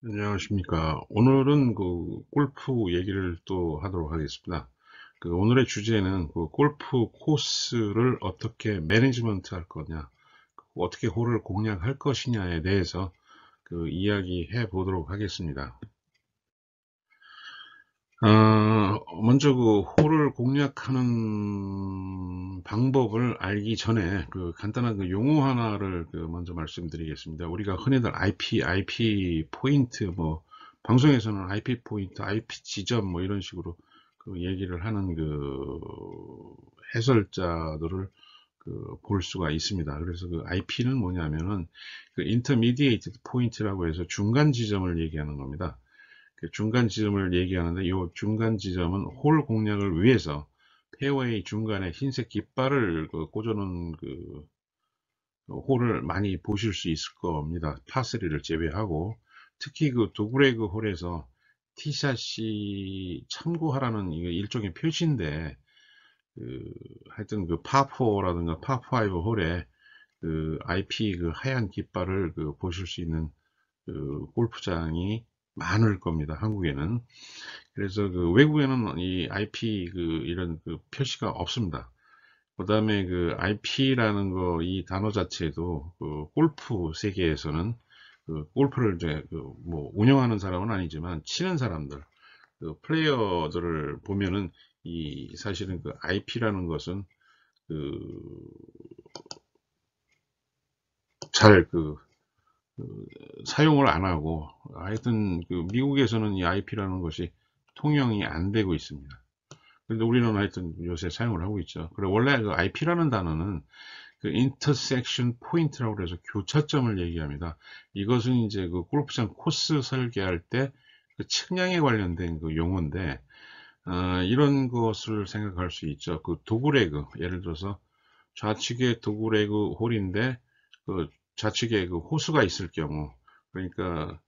안녕하십니까. 오늘은 골프 얘기를 또 하도록 하겠습니다. 오늘의 주제는 골프 코스를 어떻게 매니지먼트 할 거냐, 어떻게 홀을 공략할 것이냐에 대해서 이야기해 보도록 하겠습니다. 먼저 홀을 공략하는 방법을 알기 전에 간단한 용어 하나를 먼저 말씀드리겠습니다. 우리가 흔히들 IP 포인트, 방송에서는 IP 포인트, IP 지점, 이런 식으로 얘기를 하는 해설자들을 볼 수가 있습니다. 그래서 IP는 뭐냐면은 인터미디에이트 포인트라고 해서 중간 지점을 얘기하는 겁니다. 중간 지점을 얘기하는데, 이 중간 지점은 홀 공략을 위해서 페어웨이 중간에 흰색 깃발을 꽂아놓은 홀을 많이 보실 수 있을 겁니다. 파3를 제외하고. 특히 도그레그 홀에서 티샷이 참고하라는 이게 일종의 표시인데, 하여튼 파4라든가 파5 홀에 IP 하얀 깃발을 보실 수 있는 골프장이 많을 겁니다. 한국에는. 그래서 외국에는 이 IP 이런 표시가 없습니다. 그 다음에 IP라는 이 단어 자체도 골프 세계에서는 골프를 이제 뭐 운영하는 사람은 아니지만 치는 사람들, 플레이어들을 보면은 이 사실은 IP라는 것은 잘 사용을 안 하고, 하여튼 미국에서는 이 IP라는 것이 통용이 안 되고 있습니다. 근데 우리는 하여튼 요새 사용을 하고 있죠. 그래, 원래 IP라는 단어는 intersection point라고 해서 교차점을 얘기합니다. 이것은 이제 골프장 코스 설계할 때 측량에 관련된 용어인데, 이런 것을 생각할 수 있죠. 도그레그, 예를 들어서 좌측에 도그레그 홀인데, 좌측에 호수가 있을 경우, 그러니까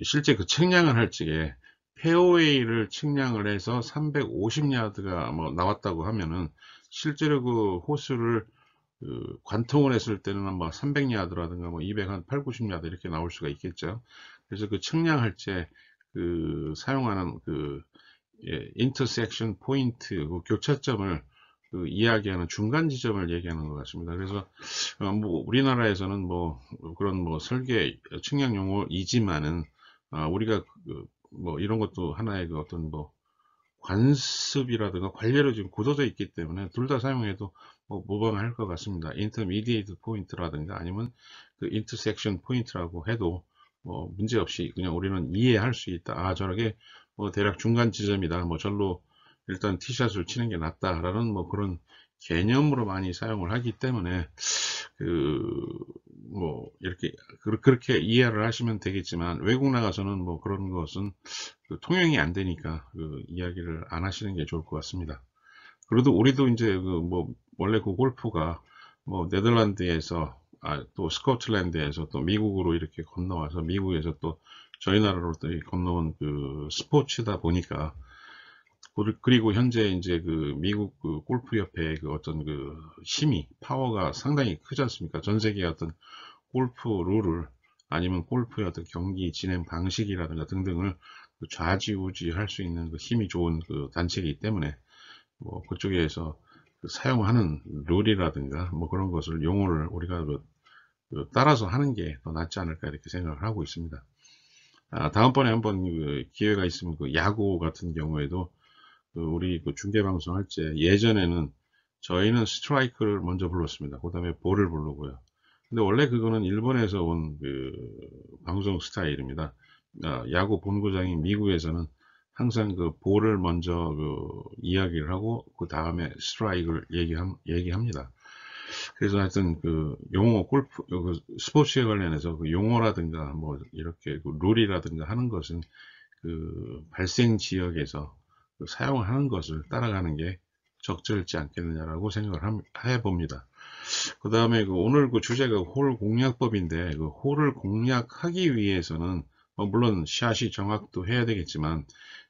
실제 측량을 할 적에 페어웨이를 측량을 해서 350야드가 뭐 나왔다고 하면은, 실제로 호수를 관통을 했을 때는 뭐 300야드라든가 뭐 200, 한 8, 90야드 이렇게 나올 수가 있겠죠. 그래서 측량할 때 사용하는 인터섹션 포인트, 교차점을 이야기하는 중간 지점을 얘기하는 것 같습니다. 그래서 뭐 우리나라에서는 뭐 그런 뭐 설계 측량 용어이지만은, 우리가 뭐 이런 것도 하나의 어떤 뭐 관습이라든가 관례로 지금 굳어져 있기 때문에 둘 다 사용해도 뭐 무방할 것 같습니다. 인터미디에이트 포인트라든가 아니면 인터섹션 포인트라고 해도 뭐 문제 없이 그냥 우리는 이해할 수 있다. 저렇게 뭐 대략 중간 지점이다. 뭐 절로 일단 티샷을 치는 게 낫다라는 뭐 그런 개념으로 많이 사용을 하기 때문에 뭐 이렇게 그렇게 이해를 하시면 되겠지만, 외국 나가서는 뭐 그런 것은 통용이 안 되니까 이야기를 안 하시는 게 좋을 것 같습니다. 그래도 우리도 이제 뭐 원래 골프가 뭐 네덜란드에서, 또 스코틀랜드에서 또 미국으로 이렇게 건너와서 미국에서 또 저희 나라로 또 건너온 스포츠다 보니까, 그리고 현재 이제 미국 골프협회의 어떤 힘이, 파워가 상당히 크지 않습니까? 전 세계의 어떤 골프 룰을, 아니면 골프의 어떤 경기 진행 방식이라든가 등등을 좌지우지할 수 있는 힘이 좋은 단체이기 때문에, 뭐 그쪽에서 사용하는 룰이라든가 뭐 그런 것을, 용어를 우리가 따라서 하는 게 더 낫지 않을까 이렇게 생각을 하고 있습니다. 다음번에 한번 기회가 있으면 야구 같은 경우에도 우리 중계 방송 할 때, 예전에는 저희는 스트라이크를 먼저 불렀습니다. 그 다음에 볼을 부르고요. 근데 원래 그거는 일본에서 온 방송 스타일입니다. 야구 본고장인 미국에서는 항상 볼을 먼저 이야기를 하고 그 다음에 스트라이크를 얘기합니다. 그래서 하여튼 용어, 골프 스포츠에 관련해서 용어라든가 뭐 이렇게 룰이라든가 하는 것은 발생 지역에서 사용하는 것을 따라가는 게 적절치 않겠느냐라고 생각을 해봅니다. 그 다음에 오늘 주제가 홀 공략법인데, 홀을 공략하기 위해서는 물론 샷이 정확도 해야 되겠지만,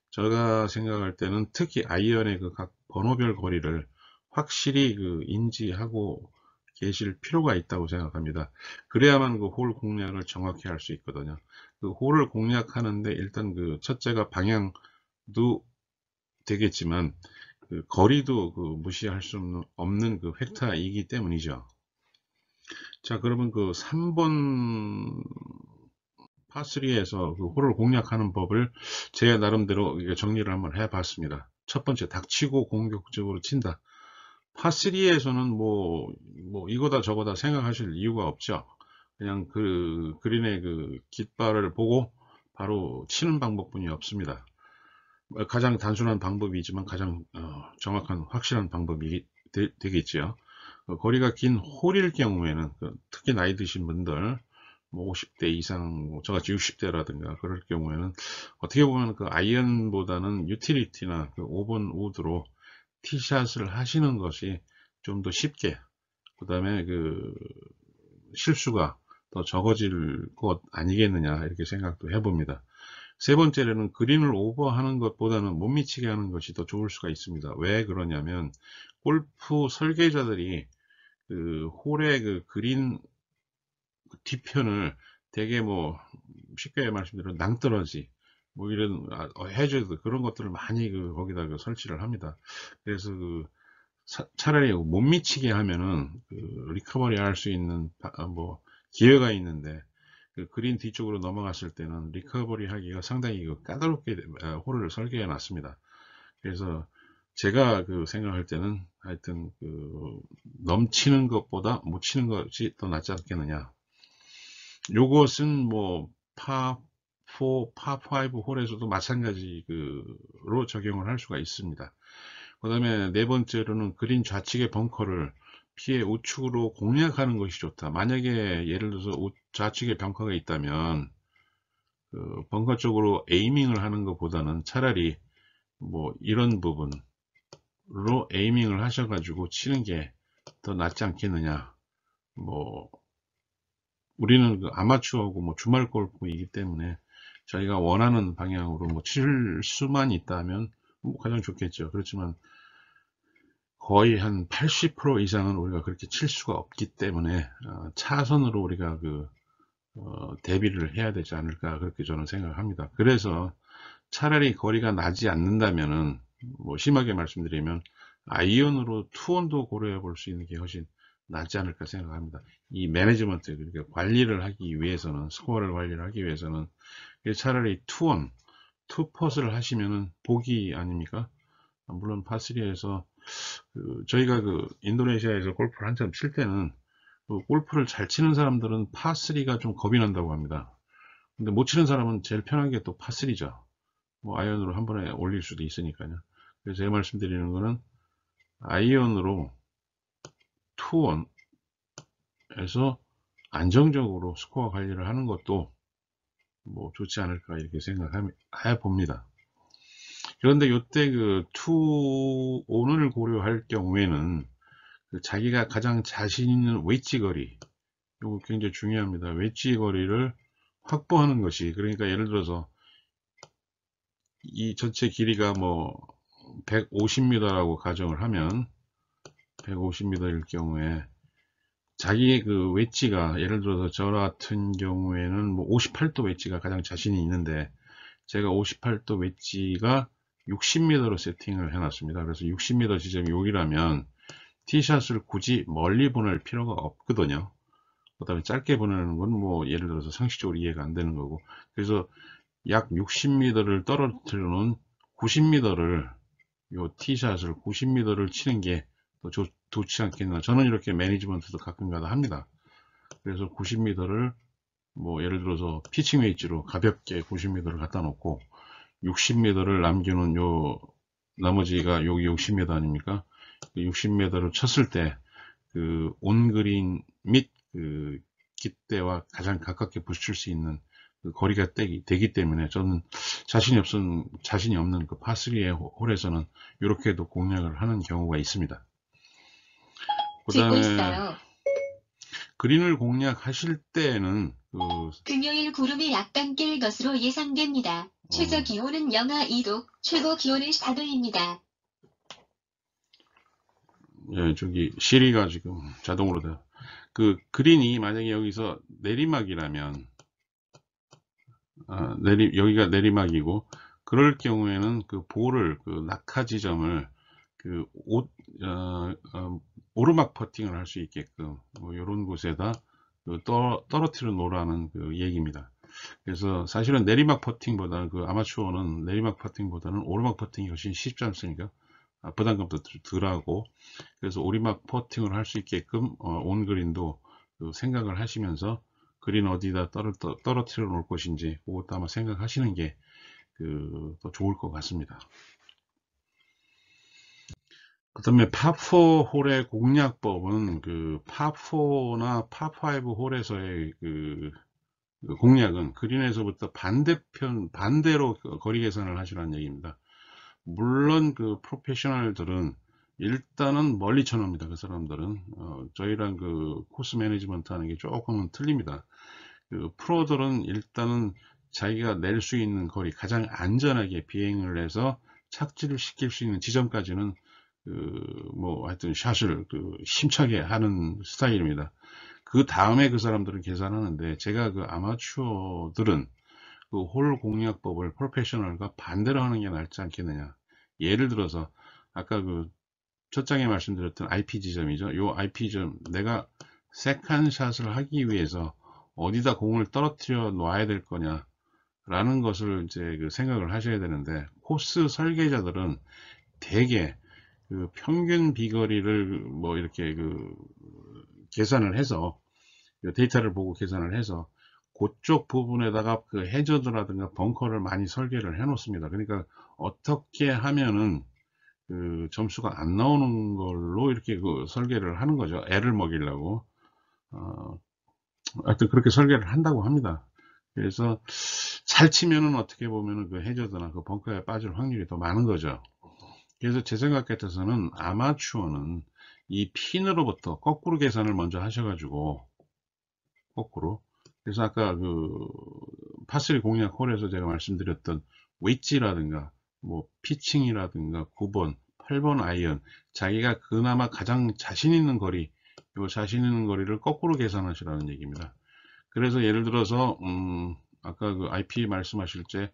제가 생각할 때는 특히 아이언의 각 번호별 거리를 확실히 인지하고 계실 필요가 있다고 생각합니다. 그래야만 그 홀 공략을 정확히 할 수 있거든요. 그 홀을 공략하는데 일단 그 첫째가 방향도 되겠지만 그 거리도 그 무시할 수 없는 그 팩터이기 때문이죠. 자, 그러면 그 3번 파3에서 그 홀을 공략하는 법을 제 나름대로 정리를 한번 해봤습니다. 첫 번째, 닥치고 공격적으로 친다. 파3에서는 뭐 이거다 저거다 생각하실 이유가 없죠. 그냥 그 그린의 그 깃발을 보고 바로 치는 방법뿐이 없습니다. 가장 단순한 방법이지만 가장 정확한 확실한 방법이 되겠지요. 거리가 긴 홀일 경우에는 특히 나이 드신 분들 뭐 50대 이상, 뭐 저같이 60대라든가 그럴 경우에는 어떻게 보면 그 아이언보다는 유틸리티나 그 5번 우드로 티샷을 하시는 것이 좀 더 쉽게, 그 다음에 그 실수가 더 적어질 것 아니겠느냐 이렇게 생각도 해봅니다. 세 번째로는 그린을 오버하는 것보다는 못 미치게 하는 것이 더 좋을 수가 있습니다. 왜 그러냐면 골프 설계자들이 그 홀의 그 그린 뒤편을 되게 뭐 쉽게 말씀드리면 낭떠러지 뭐 이런 해저드 그런 것들을 많이 그 거기다 그 설치를 합니다. 그래서 그 차라리 못 미치게 하면은 그 리커버리 할 수 있는 뭐 기회가 있는데 그 그린 뒤쪽으로 넘어갔을 때는 리커버리 하기가 상당히 그 까다롭게 홀을 설계해 놨습니다. 그래서 제가 그 생각할 때는 하여튼 그 넘치는 것보다 못 치는 것이 더 낫지 않겠느냐. 요것은 뭐 파 4, 파 5 홀에서도 마찬가지 그로 적용을 할 수가 있습니다. 그 다음에 네 번째로는 그린 좌측의 벙커를 피해 우측으로 공략하는 것이 좋다. 만약에 예를 들어서 좌측에 벙커가 있다면 그 벙커 쪽으로 에이밍을 하는 것보다는 차라리 뭐 이런 부분으로 에이밍을 하셔가지고 치는 게 더 낫지 않겠느냐. 뭐 우리는 그 아마추어고 뭐 주말 골프이기 때문에 저희가 원하는 방향으로 뭐 칠 수만 있다면 뭐 가장 좋겠죠. 그렇지만 거의 한 80% 이상은 우리가 그렇게 칠 수가 없기 때문에 차선으로 우리가 그 대비를 해야 되지 않을까 그렇게 저는 생각합니다. 그래서 차라리 거리가 나지 않는다면은 뭐 심하게 말씀드리면 아이언으로 투혼도 고려해 볼 수 있는 게 훨씬 낫지 않을까 생각합니다. 이 매니지먼트 그러니까 관리를 하기 위해서는 스코어를 관리를 하기 위해서는 차라리 투혼 투퍼스를 하시면은 복이 아닙니까? 물론 파3에서 저희가 그 인도네시아에서 골프를 한참 칠 때는 그 골프를 잘 치는 사람들은 파3가 좀 겁이 난다고 합니다. 근데 못 치는 사람은 제일 편한 게 또 파3죠. 뭐 아이언으로 한 번에 올릴 수도 있으니까요. 그래서 제가 말씀드리는 거는 아이언으로 투원에서 안정적으로 스코어 관리를 하는 것도 뭐 좋지 않을까 이렇게 생각해 봅니다. 그런데 이때 그 투온을 고려할 경우에는 자기가 가장 자신 있는 웨지 거리, 이거 굉장히 중요합니다. 웨지 거리를 확보하는 것이, 그러니까 예를 들어서 이 전체 길이가 뭐 150m라고 가정을 하면 150m일 경우에 자기의 그 웨지가 예를 들어서 저 같은 경우에는 뭐 58도 웨지가 가장 자신이 있는데 제가 58도 웨지가 60m로 세팅을 해놨습니다. 그래서 60m 지점이 여기라면 티샷을 굳이 멀리 보낼 필요가 없거든요. 그 다음에 짧게 보내는 건 뭐 예를 들어서 상식적으로 이해가 안 되는 거고, 그래서 약 60m를 떨어뜨려 놓은 90m를 요 티샷을 90m를 치는 게 더 좋지 않겠나. 저는 이렇게 매니지먼트도 가끔가다 합니다. 그래서 90m를 뭐 예를 들어서 피칭 웨이지로 가볍게 90m를 갖다 놓고 60m를 남기는 요 나머지가 여기 60m 아닙니까? 60m를 쳤을 때 그 온그린 및 그 깃대와 가장 가깝게 붙일 수 있는 그 거리가 되기 때문에 저는 자신이 없는 그 파3의 홀에서는 이렇게도 공략을 하는 경우가 있습니다. 그 듣고 다음에 있어요. 그린을 공략하실 때는 금요일 구름이 약간 낄 것으로 예상됩니다. 최저 기온은 영하 2도, 최고 기온은 4도입니다. 예, 저기 시리가 지금 자동으로 그 그린이 만약에 여기서 내리막이라면, 여기가 내리막이고, 그럴 경우에는 그 볼을, 그 낙하 지점을, 그 오르막 퍼팅을 할 수 있게끔, 뭐, 요런 곳에다 그 떨어뜨려 놓으라는 그 얘기입니다. 그래서 사실은 내리막 퍼팅보다는, 그 아마추어는 내리막 퍼팅보다는 오르막 퍼팅이 훨씬 쉽지 않습니까? 부담감도 덜하고, 그래서 오르막 퍼팅을 할 수 있게끔, 온그린도 그 생각을 하시면서, 그린 어디다 떨어뜨려 놓을 것인지, 그것도 아마 생각하시는 게, 더 좋을 것 같습니다. 그 다음에 파4 홀의 공략법은, 그 파4나 파5 홀에서의 그 공략은 그린에서부터 반대로 거리 계산을 하시라는 얘기입니다. 물론 그 프로페셔널들은 일단은 멀리 쳐놓습니다. 그 사람들은 저희랑 그 코스 매니지먼트 하는 게 조금은 틀립니다. 그 프로들은 일단은 자기가 낼 수 있는 거리, 가장 안전하게 비행을 해서 착지를 시킬 수 있는 지점까지는 뭐 하여튼 샷을 힘차게 하는 스타일입니다. 그 다음에 그 사람들은 계산하는데, 제가 그 아마추어들은 그 홀 공략법을 프로페셔널과 반대로 하는 게 낫지 않겠느냐. 예를 들어서 아까 그 첫 장에 말씀드렸던 IP 지점이죠. 요 IP 지점, 내가 세컨샷을 하기 위해서 어디다 공을 떨어뜨려 놔야 될 거냐 라는 것을 이제 그 생각을 하셔야 되는데, 코스 설계자들은 대개 그 평균 비거리를 뭐 이렇게 계산을 해서, 데이터를 보고 계산을 해서 그쪽 부분에다가 그 해저드라든가 벙커를 많이 설계를 해 놓습니다. 그러니까 어떻게 하면은 그 점수가 안 나오는 걸로 이렇게 그 설계를 하는 거죠. 애를 먹이려고. 하여튼 그렇게 설계를 한다고 합니다. 그래서 잘 치면은 어떻게 보면은 그 해저드나 그 벙커에 빠질 확률이 더 많은 거죠. 그래서 제 생각 같아서는 아마추어는 이 핀으로부터 거꾸로 계산을 먼저 하셔가지고, 거꾸로. 그래서 아까 그 파3 공략 홀에서 제가 말씀드렸던 웨지라든가 뭐 피칭이라든가 9번, 8번 아이언, 자기가 그나마 가장 자신 있는 거리, 요 자신 있는 거리를 거꾸로 계산하시라는 얘기입니다. 그래서 예를 들어서 아까 그 IP 말씀하실 때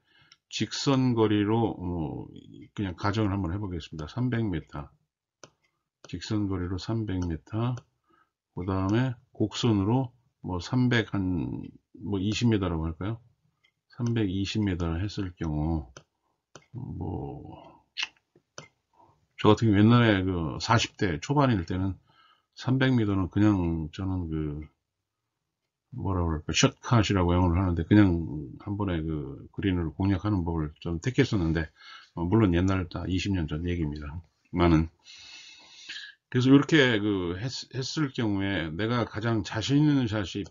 직선 거리로 그냥 가정을 한번 해보겠습니다. 300m, 직선 거리로 300m, 그 다음에 곡선으로 뭐 300, 뭐 20m라고 할까요? 320m 했을 경우, 뭐, 저 같은 경우 옛날에 그 40대 초반일 때는 300m는 그냥 저는 뭐라 그럴까, 숏컷이라고 영어를 하는데, 그냥 한 번에 그 그린을 공략하는 법을 좀 택했었는데, 물론 옛날 다 20년 전 얘기입니다. 많은. 그래서 이렇게 했을 경우에 내가 가장 자신 있는 샷이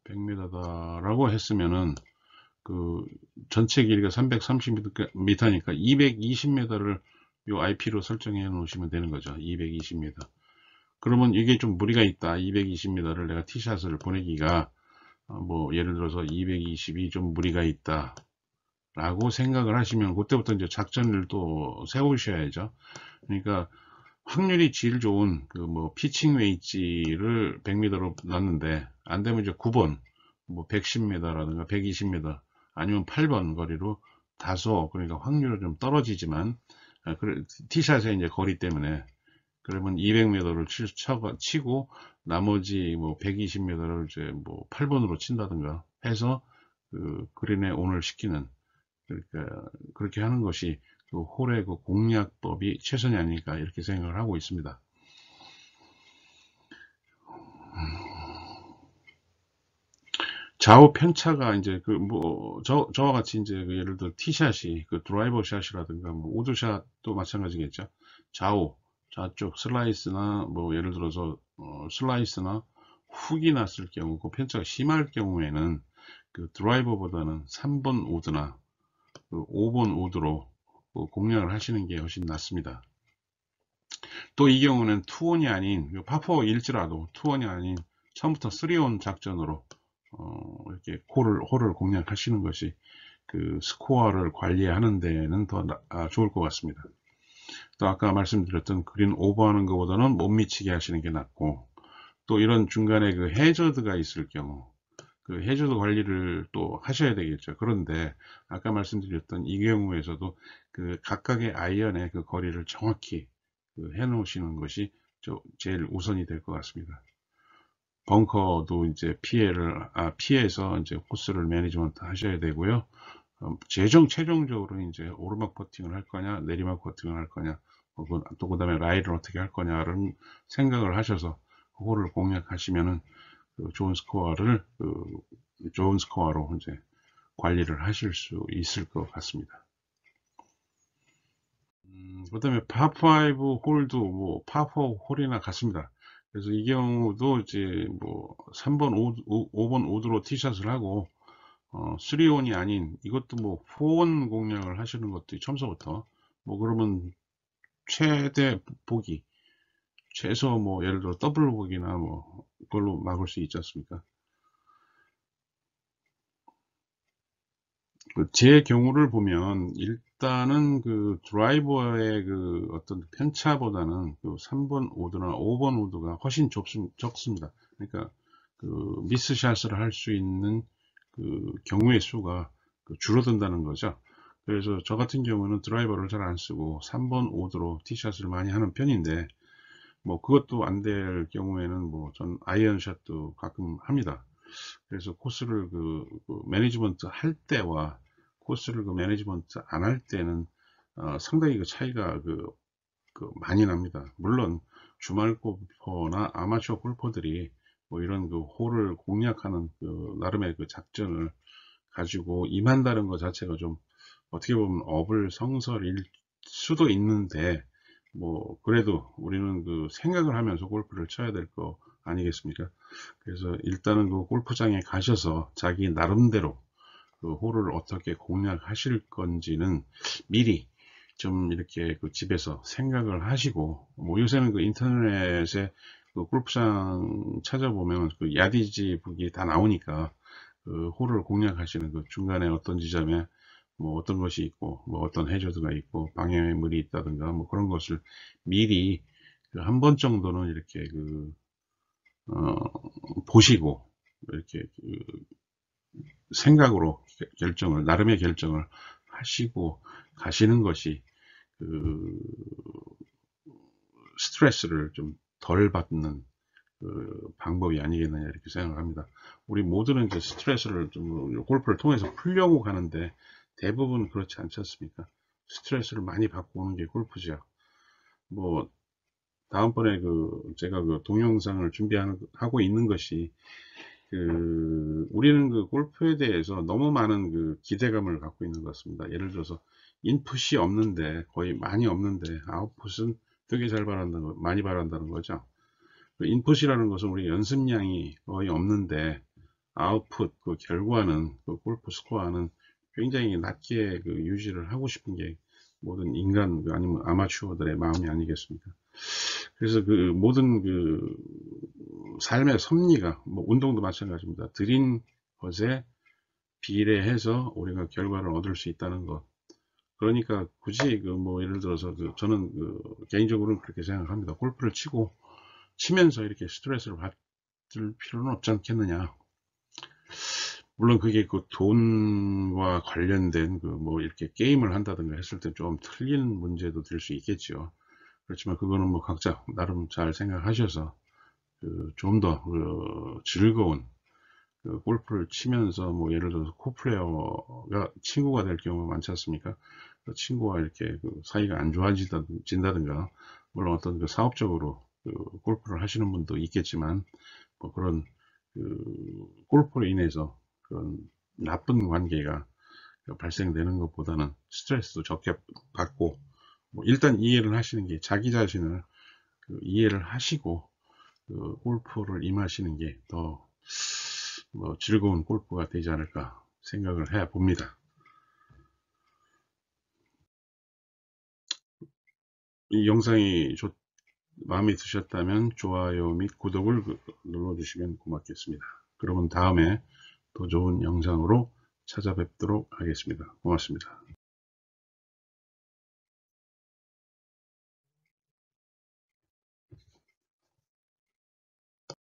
100m다라고 했으면은, 그 전체 길이가 330m니까 220m를 요 IP로 설정해 놓으시면 되는 거죠. 220m. 그러면 이게 좀 무리가 있다. 220m를 내가 티샷을 보내기가, 뭐 예를 들어서 220이 좀 무리가 있다 라고 생각을 하시면, 그때부터 이제 작전을 또 세우셔야죠. 그러니까 확률이 제일 좋은 그 뭐 피칭 웨이지를 100m로 놨는데, 안 되면 이제 9번 뭐 110m라든가 120m 아니면 8번 거리로 다소, 그러니까 확률은 좀 떨어지지만, 티샷의 이제 거리 때문에, 그러면 200m를 치고 나머지 뭐 120m를 이제 뭐 8번으로 친다든가 해서 그 그린에 온을 시키는, 그러니까 그렇게 하는 것이 그 홀의 그 공략법이 최선이 아닐까 이렇게 생각을 하고 있습니다. 좌우 편차가 이제 저와 같이 이제 예를 들어 티샷이 그 드라이버 샷이라든가 뭐 우드샷도 마찬가지겠죠. 좌쪽 슬라이스나 뭐 예를 들어서 슬라이스나 훅이 났을 경우, 그 편차가 심할 경우에는 그 드라이버보다는 3번 우드나 그 5번 우드로 공략을 하시는 게 훨씬 낫습니다. 또 이 경우는 투혼이 아닌, 파4일지라도 투혼이 아닌 처음부터 3온 작전으로 이렇게 홀을 공략하시는 것이 그 스코어를 관리하는 데는 더 좋을 것 같습니다. 또 아까 말씀드렸던 그린 오버하는 것보다는 못 미치게 하시는 게 낫고, 또 이런 중간에 그 해저드가 있을 경우 그 해저드 관리를 또 하셔야 되겠죠. 그런데 아까 말씀드렸던 이 경우에서도 그 각각의 아이언의 그 거리를 정확히 해 놓으시는 것이 제일 우선이 될 것 같습니다. 벙커도 이제 피해서 이제 코스를 매니지먼트 하셔야 되고요. 최종적으로 이제 오르막 퍼팅을 할 거냐, 내리막 퍼팅을 할 거냐, 또 그 다음에 라이를 어떻게 할 거냐를 생각을 하셔서 그거를 공략하시면은 좋은 스코어로 이제 관리를 하실 수 있을 것 같습니다. 그 다음에 파5 홀도 뭐 파4 홀이나 같습니다. 그래서 이 경우도 이제 뭐 3번, 5번 우드로 티샷을 하고 3온이 아닌 이것도 뭐 4온 공략을 하시는 것도 처음서부터 뭐 그러면 최대 보기 최소 뭐 예를 들어 더블 보기나 뭐 그걸로 막을 수 있지 않습니까? 제 경우를 보면 일단은 그 드라이버의 그 어떤 편차보다는 그 3번 우드나 5번 우드가 훨씬 적습니다. 그러니까 그 미스샷을 할 수 있는 그 경우의 수가 줄어든다는 거죠. 그래서 저 같은 경우는 드라이버를 잘 안 쓰고 3번 우드로 티샷을 많이 하는 편인데 뭐 그것도 안 될 경우에는 뭐 전 아이언샷도 가끔 합니다. 그래서 코스를 매니지먼트 할 때와 코스를 매니지먼트 안 할 때는 상당히 그 차이가 많이 납니다. 물론 주말 골퍼나 아마추어 골퍼들이 뭐 이런 그 홀을 공략하는 나름의 그 작전을 가지고 임한다는 것 자체가 좀 어떻게 보면 어불성설일 수도 있는데 뭐 그래도 우리는 그 생각을 하면서 골프를 쳐야 될 거 아니겠습니까? 그래서 일단은 그 골프장에 가셔서 자기 나름대로 그 홀을 어떻게 공략하실 건지는 미리 좀 이렇게 그 집에서 생각을 하시고 뭐 요새는 그 인터넷에 그 골프장 찾아보면 그 야디지 북이 다 나오니까 그 홀을 공략하시는 그 중간에 어떤 지점에 뭐 어떤 것이 있고 뭐 어떤 해저드가 있고 방해물이 의 있다든가 뭐 그런 것을 미리 한 번 정도는 이렇게 보시고 이렇게 생각으로 나름의 결정을 하시고 가시는 것이 그 스트레스를 좀 덜 받는 방법이 아니겠느냐 이렇게 생각합니다. 우리 모두는 이제 스트레스를 좀 골프를 통해서 풀려고 가는데 대부분 그렇지 않지 않습니까? 스트레스를 많이 받고 오는 게 골프죠. 뭐 다음번에 제가 동영상을 하고 있는 것이 우리는 골프에 대해서 너무 많은 기대감을 갖고 있는 것 같습니다. 예를 들어서 인풋이 없는데 거의 많이 없는데 아웃풋은 되게 많이 바란다는 거죠. 인풋이라는 것은 우리 연습량이 거의 없는데 아웃풋 결과는 골프 스코어는 굉장히 낮게 유지를 하고 싶은 게 모든 인간 아니면 아마추어들의 마음이 아니겠습니까? 그래서 모든 삶의 섭리가 뭐 운동도 마찬가지입니다. 드린 것에 비례해서 우리가 결과를 얻을 수 있다는 것. 그러니까 굳이 뭐 예를 들어서 저는 개인적으로는 그렇게 생각합니다. 골프를 치면서 이렇게 스트레스를 받을 필요는 없지 않겠느냐. 물론 그게 돈과 관련된 뭐 이렇게 게임을 한다든가 했을 때 좀 틀린 문제도 될 수 있겠죠. 그렇지만 그거는 뭐 각자 나름 잘 생각하셔서 좀 더 즐거운 골프를 치면서 뭐 예를 들어서 코플레이어가 친구가 될 경우가 많지 않습니까? 그 친구와 이렇게 사이가 안 좋아진다든가 물론 어떤 사업적으로 골프를 하시는 분도 있겠지만 뭐 그런 골프로 인해서 그런 나쁜 관계가 발생되는 것보다는 스트레스도 적게 받고 뭐 일단 이해를 하시는 게 자기 자신을 이해를 하시고 골프를 임하시는 게 더 즐거운 골프가 되지 않을까 생각을 해 봅니다. 이 영상이 마음에 드셨다면 좋아요 및 구독을 눌러주시면 고맙겠습니다. 그러면 다음에 더 좋은 영상으로 찾아뵙도록 하겠습니다. 고맙습니다.